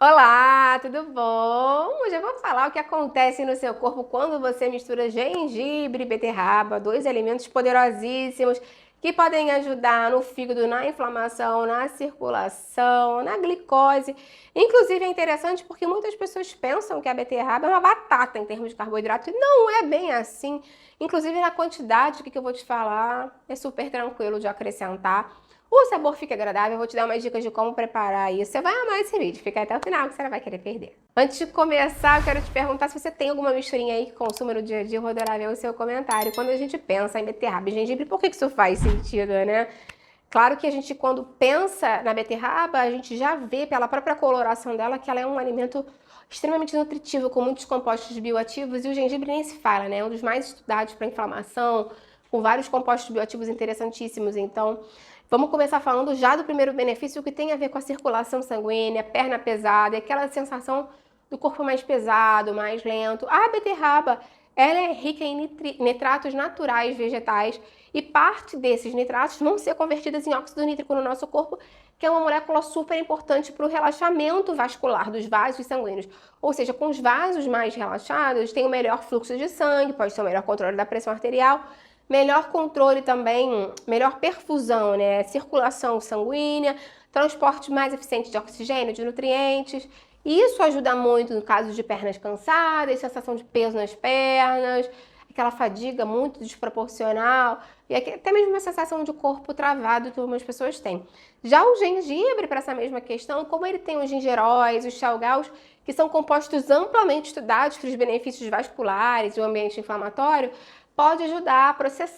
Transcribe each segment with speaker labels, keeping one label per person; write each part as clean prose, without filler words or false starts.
Speaker 1: Olá, tudo bom? Hoje eu vou falar o que acontece no seu corpo quando você mistura gengibre e beterraba, dois alimentos poderosíssimos que podem ajudar no fígado, na inflamação, na circulação, na glicose. Inclusive é interessante porque muitas pessoas pensam que a beterraba é uma batata em termos de carboidrato e não é bem assim. Inclusive na quantidade que eu vou te falar é super tranquilo de acrescentar. O sabor fica agradável, eu vou te dar umas dicas de como preparar isso. Você vai amar esse vídeo, fica até o final que você não vai querer perder. Antes de começar, eu quero te perguntar se você tem alguma misturinha aí que consuma no dia a dia, eu vou adorar ver o seu comentário. Quando a gente pensa em beterraba e gengibre, por que isso faz sentido, né? Claro que a gente, quando pensa na beterraba, a gente já vê pela própria coloração dela que ela é um alimento extremamente nutritivo, com muitos compostos bioativos, e o gengibre nem se fala, né? É um dos mais estudados para inflamação, com vários compostos bioativos interessantíssimos. Então, vamos começar falando já do primeiro benefício, que tem a ver com a circulação sanguínea, perna pesada, e aquela sensação do corpo mais pesado, mais lento. A beterraba, ela é rica em nitratos naturais vegetais, e parte desses nitratos vão ser convertidos em óxido nítrico no nosso corpo, que é uma molécula super importante para o relaxamento vascular dos vasos sanguíneos. Ou seja, com os vasos mais relaxados, tem o melhor fluxo de sangue, pode ser o melhor controle da pressão arterial, melhor controle também, melhor perfusão, né? Circulação sanguínea, transporte mais eficiente de oxigênio, de nutrientes. Isso ajuda muito no caso de pernas cansadas, sensação de peso nas pernas, aquela fadiga muito desproporcional e até mesmo uma sensação de corpo travado que algumas pessoas têm. Já o gengibre, para essa mesma questão, como ele tem os gingeróis, os xalgaus, que são compostos amplamente estudados para os benefícios vasculares e o ambiente inflamatório, pode ajudar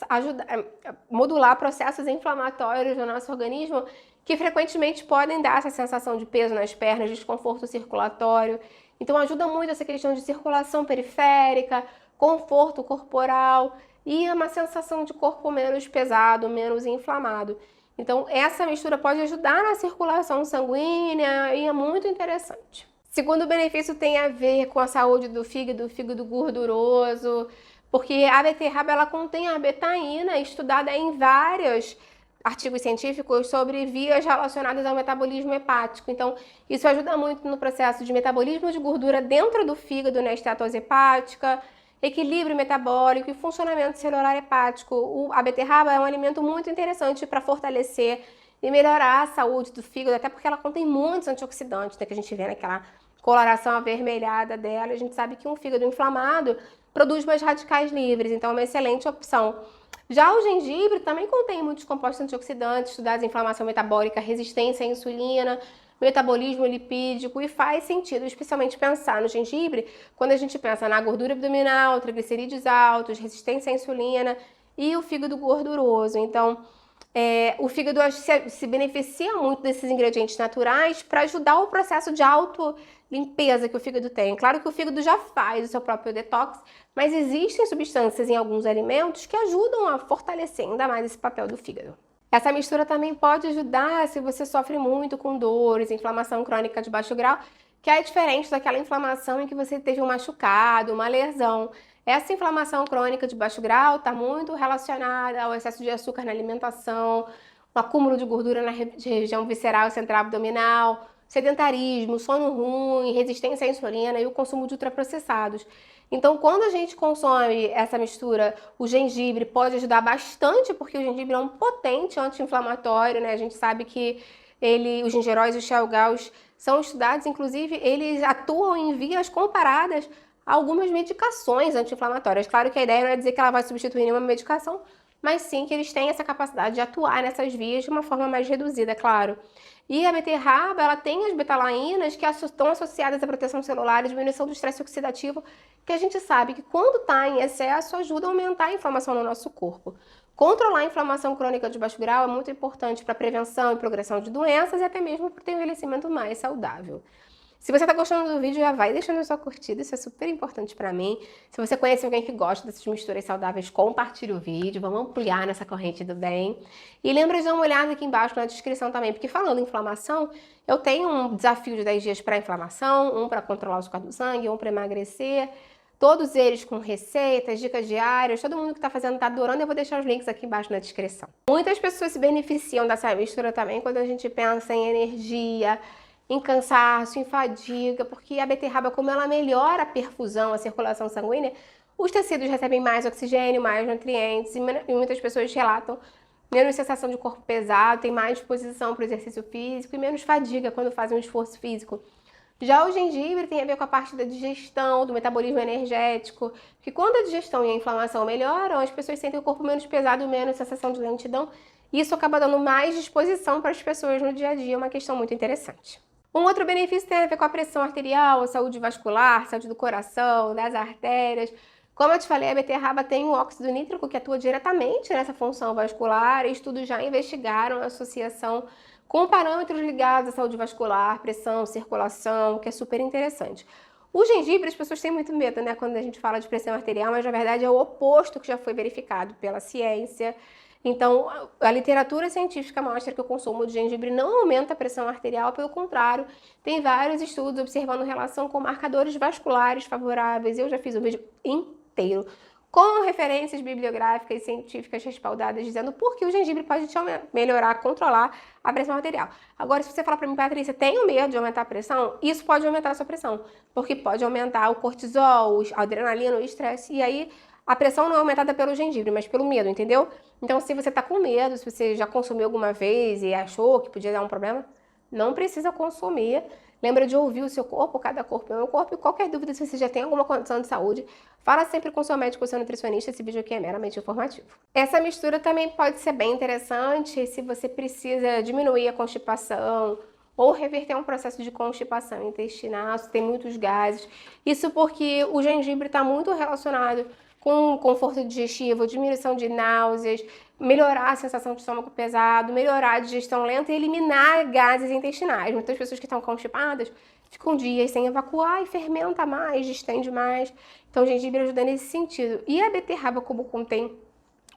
Speaker 1: a modular processos inflamatórios no nosso organismo que frequentemente podem dar essa sensação de peso nas pernas, desconforto circulatório. Então ajuda muito essa questão de circulação periférica, conforto corporal e uma sensação de corpo menos pesado, menos inflamado. Então essa mistura pode ajudar na circulação sanguínea e é muito interessante. Segundo benefício tem a ver com a saúde do fígado gorduroso, porque a beterraba ela contém a betaína, estudada em vários artigos científicos sobre vias relacionadas ao metabolismo hepático. Então, isso ajuda muito no processo de metabolismo de gordura dentro do fígado, na esteatose hepática, equilíbrio metabólico e funcionamento celular hepático. A beterraba é um alimento muito interessante para fortalecer e melhorar a saúde do fígado, até porque ela contém muitos antioxidantes, né, que a gente vê naquela coloração avermelhada dela. A gente sabe que um fígado inflamado produz mais radicais livres, então é uma excelente opção. Já o gengibre também contém muitos compostos antioxidantes, estudados em inflamação metabólica, resistência à insulina, metabolismo lipídico, e faz sentido especialmente pensar no gengibre quando a gente pensa na gordura abdominal, triglicerídeos altos, resistência à insulina e o fígado gorduroso. Então, o fígado se beneficia muito desses ingredientes naturais para ajudar o processo de autolimpeza que o fígado tem. Claro que o fígado já faz o seu próprio detox, mas existem substâncias em alguns alimentos que ajudam a fortalecer ainda mais esse papel do fígado. Essa mistura também pode ajudar se você sofre muito com dores, inflamação crônica de baixo grau, que é diferente daquela inflamação em que você teve um machucado, uma lesão. Essa inflamação crônica de baixo grau está muito relacionada ao excesso de açúcar na alimentação, o acúmulo de gordura na região visceral e central abdominal, sedentarismo, sono ruim, resistência à insulina e o consumo de ultraprocessados. Então, quando a gente consome essa mistura, o gengibre pode ajudar bastante, porque o gengibre é um potente anti-inflamatório, né? A gente sabe que os gingeróis e os xalgaus são estudados, inclusive, eles atuam em vias comparadas a algumas medicações anti-inflamatórias. Claro que a ideia não é dizer que ela vai substituir nenhuma medicação, mas sim que eles têm essa capacidade de atuar nessas vias de uma forma mais reduzida, claro. E a beterraba, ela tem as betalainas que estão associadas à proteção celular e diminuição do estresse oxidativo, que a gente sabe que quando está em excesso ajuda a aumentar a inflamação no nosso corpo. Controlar a inflamação crônica de baixo grau é muito importante para a prevenção e progressão de doenças e até mesmo para ter um envelhecimento mais saudável. Se você está gostando do vídeo, já vai deixando a sua curtida, isso é super importante para mim. Se você conhece alguém que gosta dessas misturas saudáveis, compartilhe o vídeo, vamos ampliar nessa corrente do bem. E lembra de dar uma olhada aqui embaixo na descrição também, porque falando em inflamação, eu tenho um desafio de 10 dias para inflamação, um para controlar o açúcar do sangue, um para emagrecer. Todos eles com receitas, dicas diárias, todo mundo que está fazendo está adorando, eu vou deixar os links aqui embaixo na descrição. Muitas pessoas se beneficiam dessa mistura também quando a gente pensa em energia, em cansaço, em fadiga, porque a beterraba, como ela melhora a perfusão, a circulação sanguínea, os tecidos recebem mais oxigênio, mais nutrientes, e muitas pessoas relatam menos sensação de corpo pesado, tem mais disposição para o exercício físico e menos fadiga quando fazem um esforço físico. Já o gengibre tem a ver com a parte da digestão, do metabolismo energético, que quando a digestão e a inflamação melhoram, as pessoas sentem o corpo menos pesado, menos sensação de lentidão, e isso acaba dando mais disposição para as pessoas no dia a dia, é uma questão muito interessante. Um outro benefício tem a ver com a pressão arterial, a saúde vascular, saúde do coração, das artérias. Como eu te falei, a beterraba tem o óxido nítrico que atua diretamente nessa função vascular, e estudos já investigaram a associação com parâmetros ligados à saúde vascular, pressão, circulação, que é super interessante. O gengibre, as pessoas têm muito medo, né, quando a gente fala de pressão arterial, mas na verdade é o oposto que já foi verificado pela ciência. Então, a literatura científica mostra que o consumo de gengibre não aumenta a pressão arterial, pelo contrário, tem vários estudos observando relação com marcadores vasculares favoráveis. Eu já fiz um vídeo inteiro com referências bibliográficas e científicas respaldadas, dizendo por que o gengibre pode te melhorar, controlar a pressão arterial. Agora, se você falar para mim, Patrícia, tenho medo de aumentar a pressão, isso pode aumentar a sua pressão, porque pode aumentar o cortisol, a adrenalina, o estresse, e aí a pressão não é aumentada pelo gengibre, mas pelo medo, entendeu? Então, se você tá com medo, se você já consumiu alguma vez e achou que podia dar um problema, não precisa consumir. Lembra de ouvir o seu corpo, cada corpo é um corpo, e qualquer dúvida, se você já tem alguma condição de saúde, fala sempre com seu médico ou seu nutricionista, esse vídeo aqui é meramente informativo. Essa mistura também pode ser bem interessante se você precisa diminuir a constipação ou reverter um processo de constipação intestinal, se tem muitos gases. Isso porque o gengibre está muito relacionado com conforto digestivo, diminuição de náuseas, melhorar a sensação de estômago pesado, melhorar a digestão lenta e eliminar gases intestinais. Muitas pessoas que estão constipadas ficam dias sem evacuar e fermenta mais, distende mais. Então o gengibre ajuda nesse sentido. E a beterraba, como contém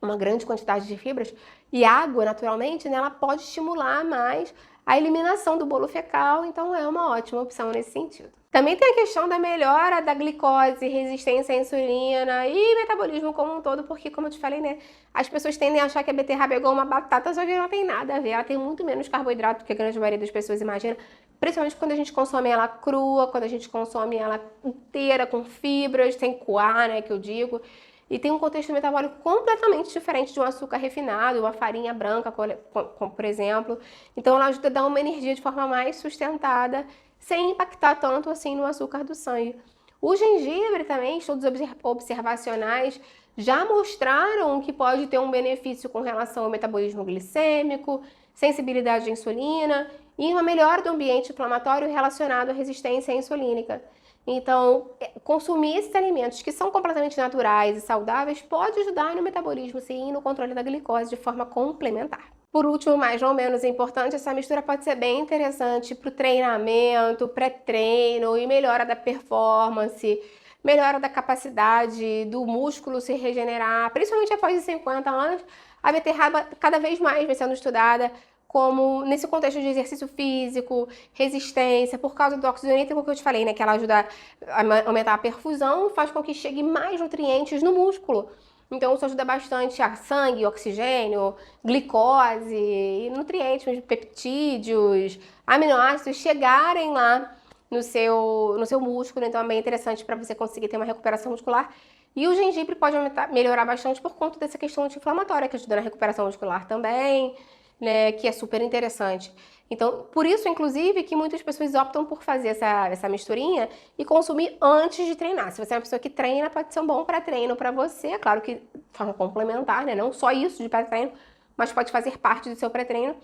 Speaker 1: uma grande quantidade de fibras e água naturalmente, né, ela pode estimular mais a eliminação do bolo fecal, então é uma ótima opção nesse sentido. Também tem a questão da melhora da glicose, resistência à insulina e metabolismo como um todo, porque, como eu te falei, né, as pessoas tendem a achar que a beterraba é igual uma batata, só que não tem nada a ver. Ela tem muito menos carboidrato do que a grande maioria das pessoas imagina, principalmente quando a gente consome ela crua, quando a gente consome ela inteira, com fibras, sem coar, né, que eu digo. E tem um contexto metabólico completamente diferente de um açúcar refinado, uma farinha branca, por exemplo. Então, ela ajuda a dar uma energia de forma mais sustentada, sem impactar tanto assim no açúcar do sangue. O gengibre também, estudos observacionais já mostraram que pode ter um benefício com relação ao metabolismo glicêmico, sensibilidade à insulina e uma melhora do ambiente inflamatório relacionado à resistência insulínica. Então, consumir esses alimentos que são completamente naturais e saudáveis pode ajudar no metabolismo, sim, e no controle da glicose de forma complementar. Por último, mas não menos importante, essa mistura pode ser bem interessante para o treinamento, pré-treino e melhora da performance, melhora da capacidade do músculo se regenerar, principalmente após os 50 anos. A beterraba cada vez mais vem sendo estudada como nesse contexto de exercício físico, resistência, por causa do óxido nítrico que eu te falei, né, que ela ajuda a aumentar a perfusão, faz com que chegue mais nutrientes no músculo. Então isso ajuda bastante a sangue, oxigênio, glicose, e nutrientes, peptídeos, aminoácidos chegarem lá no seu músculo, então é bem interessante para você conseguir ter uma recuperação muscular. E o gengibre pode melhorar bastante por conta dessa questão anti-inflamatória, que ajuda na recuperação muscular também, né, que é super interessante. Então, por isso, inclusive, que muitas pessoas optam por fazer essa misturinha e consumir antes de treinar. Se você é uma pessoa que treina, pode ser um bom pré-treino para você, é claro que de forma complementar, né, não só isso de pré-treino, mas pode fazer parte do seu pré-treino.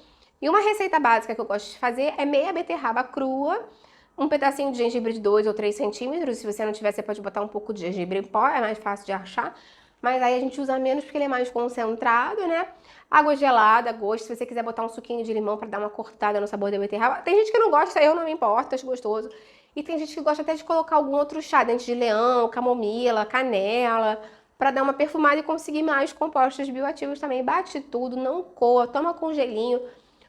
Speaker 1: E uma receita básica que eu gosto de fazer é meia beterraba crua, um pedacinho de gengibre de 2 ou 3 centímetros. Se você não tiver, você pode botar um pouco de gengibre em pó, é mais fácil de achar. Mas aí a gente usa menos porque ele é mais concentrado, né? Água gelada, gosto. Se você quiser botar um suquinho de limão para dar uma cortada no sabor da beterraba. Tem gente que não gosta, eu não me importo, acho gostoso. E tem gente que gosta até de colocar algum outro chá, dente de leão, camomila, canela, para dar uma perfumada e conseguir mais compostos bioativos também. Bate tudo, não coa, toma com gelinho.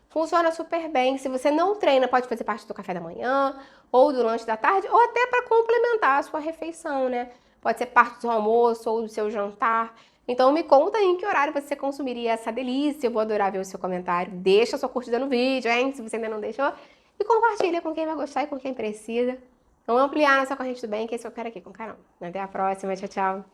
Speaker 1: Funciona super bem. Se você não treina, pode fazer parte do café da manhã, ou do lanche da tarde, ou até para complementar a sua refeição, né? Pode ser parte do almoço ou do seu jantar. Então me conta em que horário você consumiria essa delícia. Eu vou adorar ver o seu comentário. Deixa a sua curtida no vídeo, hein? Se você ainda não deixou. e compartilha com quem vai gostar e com quem precisa. Vamos ampliar nossa corrente do bem, que é isso que eu quero aqui com o canal. Até a próxima, tchau, tchau.